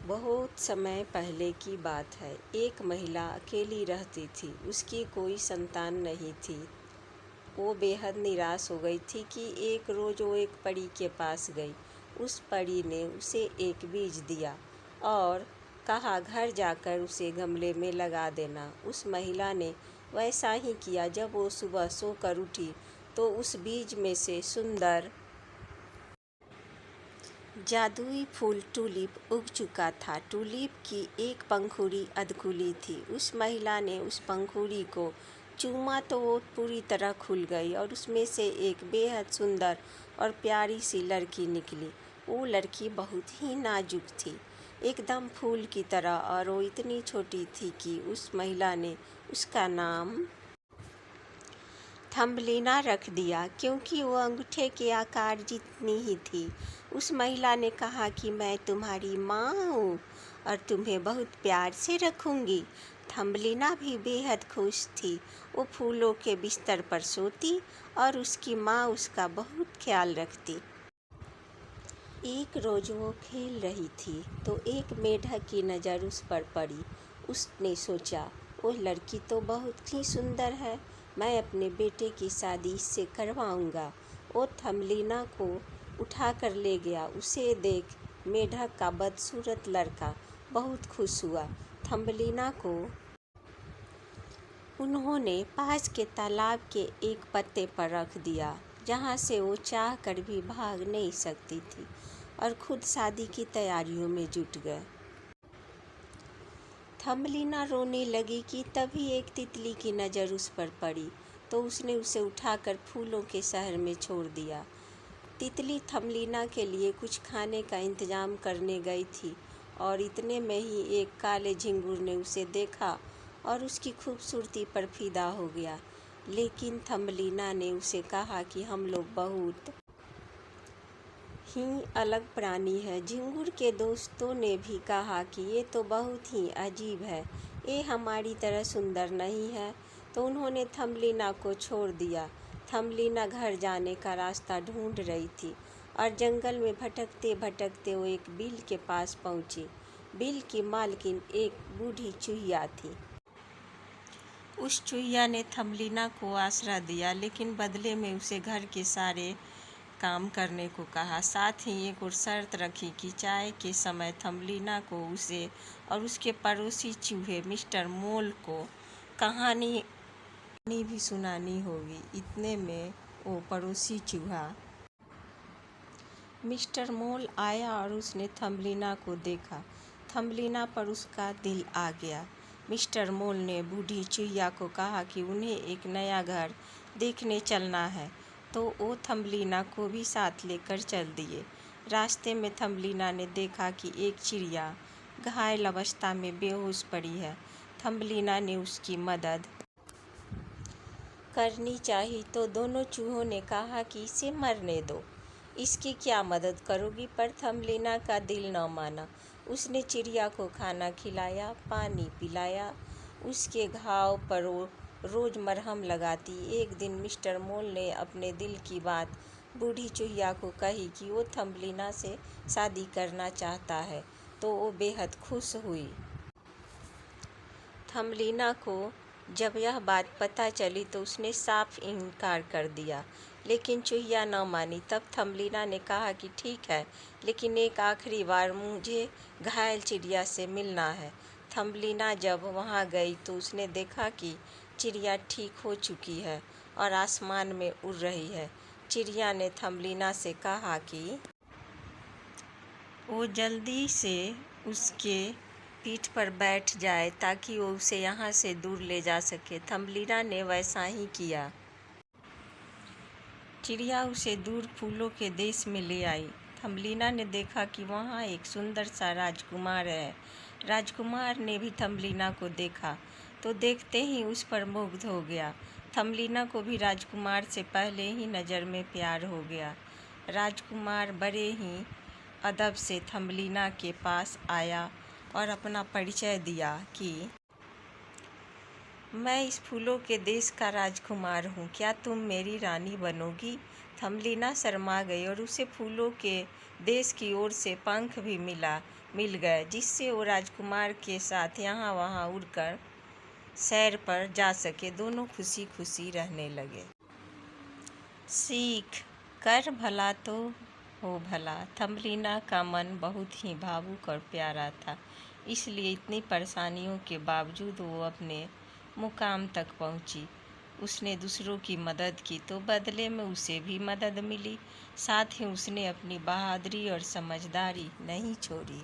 बहुत समय पहले की बात है। एक महिला अकेली रहती थी। उसकी कोई संतान नहीं थी। वो बेहद निराश हो गई थी कि एक रोज़ वो एक परी के पास गई। उस परी ने उसे एक बीज दिया और कहा घर जाकर उसे गमले में लगा देना। उस महिला ने वैसा ही किया। जब वो सुबह सोकर उठी तो उस बीज में से सुंदर जादुई फूल टूलिप उग चुका था। टूलिप की एक पंखुड़ी अधखुली थी। उस महिला ने उस पंखुड़ी को चूमा तो वो पूरी तरह खुल गई और उसमें से एक बेहद सुंदर और प्यारी सी लड़की निकली। वो लड़की बहुत ही नाजुक थी, एकदम फूल की तरह, और वो इतनी छोटी थी कि उस महिला ने उसका नाम थम्बलीना रख दिया, क्योंकि वो अंगूठे के आकार जितनी ही थी। उस महिला ने कहा कि मैं तुम्हारी माँ हूँ और तुम्हें बहुत प्यार से रखूँगी। थम्बलीना भी बेहद खुश थी। वो फूलों के बिस्तर पर सोती और उसकी माँ उसका बहुत ख्याल रखती। एक रोज़ वो खेल रही थी तो एक मेढक की नज़र उस पर पड़ी। उसने सोचा, वह लड़की तो बहुत ही सुंदर है, मैं अपने बेटे की शादी इससे करवाऊंगा। वो थम्बलीना को उठा कर ले गया। उसे देख मेढक का बदसूरत लड़का बहुत खुश हुआ। थम्बलीना को उन्होंने पास के तालाब के एक पत्ते पर रख दिया, जहाँ से वो चाह कर भी भाग नहीं सकती थी, और खुद शादी की तैयारियों में जुट गए। थम्बलीना रोने लगी कि तभी एक तितली की नज़र उस पर पड़ी तो उसने उसे उठाकर फूलों के शहर में छोड़ दिया। तितली थम्बलीना के लिए कुछ खाने का इंतजाम करने गई थी और इतने में ही एक काले झिंगुर ने उसे देखा और उसकी खूबसूरती पर फिदा हो गया। लेकिन थम्बलीना ने उसे कहा कि हम लोग बहुत ही अलग प्राणी है। झिंगुर के दोस्तों ने भी कहा कि ये तो बहुत ही अजीब है, ये हमारी तरह सुंदर नहीं है। तो उन्होंने थम्बलीना को छोड़ दिया। थम्बलीना घर जाने का रास्ता ढूंढ रही थी और जंगल में भटकते भटकते वो एक बिल के पास पहुंची। बिल की मालकिन एक बूढ़ी चूहिया थी। उस चूहिया ने थम्बलीना को आसरा दिया, लेकिन बदले में उसे घर के सारे काम करने को कहा। साथ ही एक और शर्त रखी कि चाय के समय थम्बलीना को उसे और उसके पड़ोसी चूहे मिस्टर मोल को कहानी भी सुनानी होगी। इतने में वो पड़ोसी चूहा मिस्टर मोल आया और उसने थम्बलीना को देखा। थम्बलीना पर उसका दिल आ गया। मिस्टर मोल ने बूढ़ी चूहिया को कहा कि उन्हें एक नया घर देखने चलना है, तो वो थम्बलीना को भी साथ लेकर चल दिए। रास्ते में थम्बलीना ने देखा कि एक चिड़िया घायल अवस्था में बेहोश पड़ी है। थम्बलीना ने उसकी मदद करनी चाहिए तो दोनों चूहों ने कहा कि इसे मरने दो, इसकी क्या मदद करोगी। पर थम्बलीना का दिल न माना। उसने चिड़िया को खाना खिलाया, पानी पिलाया, उसके घाव पर रोज मरहम लगाती। एक दिन मिस्टर मोल ने अपने दिल की बात बूढ़ी चूहिया को कही कि वो थम्बलीना से शादी करना चाहता है, तो वो बेहद खुश हुई। थम्बलीना को जब यह बात पता चली तो उसने साफ इनकार कर दिया, लेकिन चूहिया न मानी। तब थम्बलीना ने कहा कि ठीक है, लेकिन एक आखिरी बार मुझे घायल चिड़िया से मिलना है। थम्बलीना जब वहाँ गई तो उसने देखा कि चिड़िया ठीक हो चुकी है और आसमान में उड़ रही है। चिड़िया ने थम्बलीना से कहा कि वो जल्दी से उसके पीठ पर बैठ जाए ताकि वो उसे यहाँ से दूर ले जा सके। थम्बलीना ने वैसा ही किया। चिड़िया उसे दूर फूलों के देश में ले आई। थम्बलीना ने देखा कि वहाँ एक सुंदर सा राजकुमार है। राजकुमार ने भी थम्बलीना को देखा तो देखते ही उस पर मुग्ध हो गया। थम्बलीना को भी राजकुमार से पहले ही नज़र में प्यार हो गया। राजकुमार बड़े ही अदब से थम्बलीना के पास आया और अपना परिचय दिया कि मैं इस फूलों के देश का राजकुमार हूँ, क्या तुम मेरी रानी बनोगी। थमलीना शर्मा गई और उसे फूलों के देश की ओर से पंख भी मिल गए, जिससे वो राजकुमार के साथ यहाँ वहाँ उड़कर सैर पर जा सके। दोनों खुशी खुशी रहने लगे। सीख कर भला तो हो भला। थमलीना का मन बहुत ही भावुक और प्यारा था, इसलिए इतनी परेशानियों के बावजूद वो अपने मुकाम तक पहुंची। उसने दूसरों की मदद की तो बदले में उसे भी मदद मिली। साथ ही उसने अपनी बहादुरी और समझदारी नहीं छोड़ी।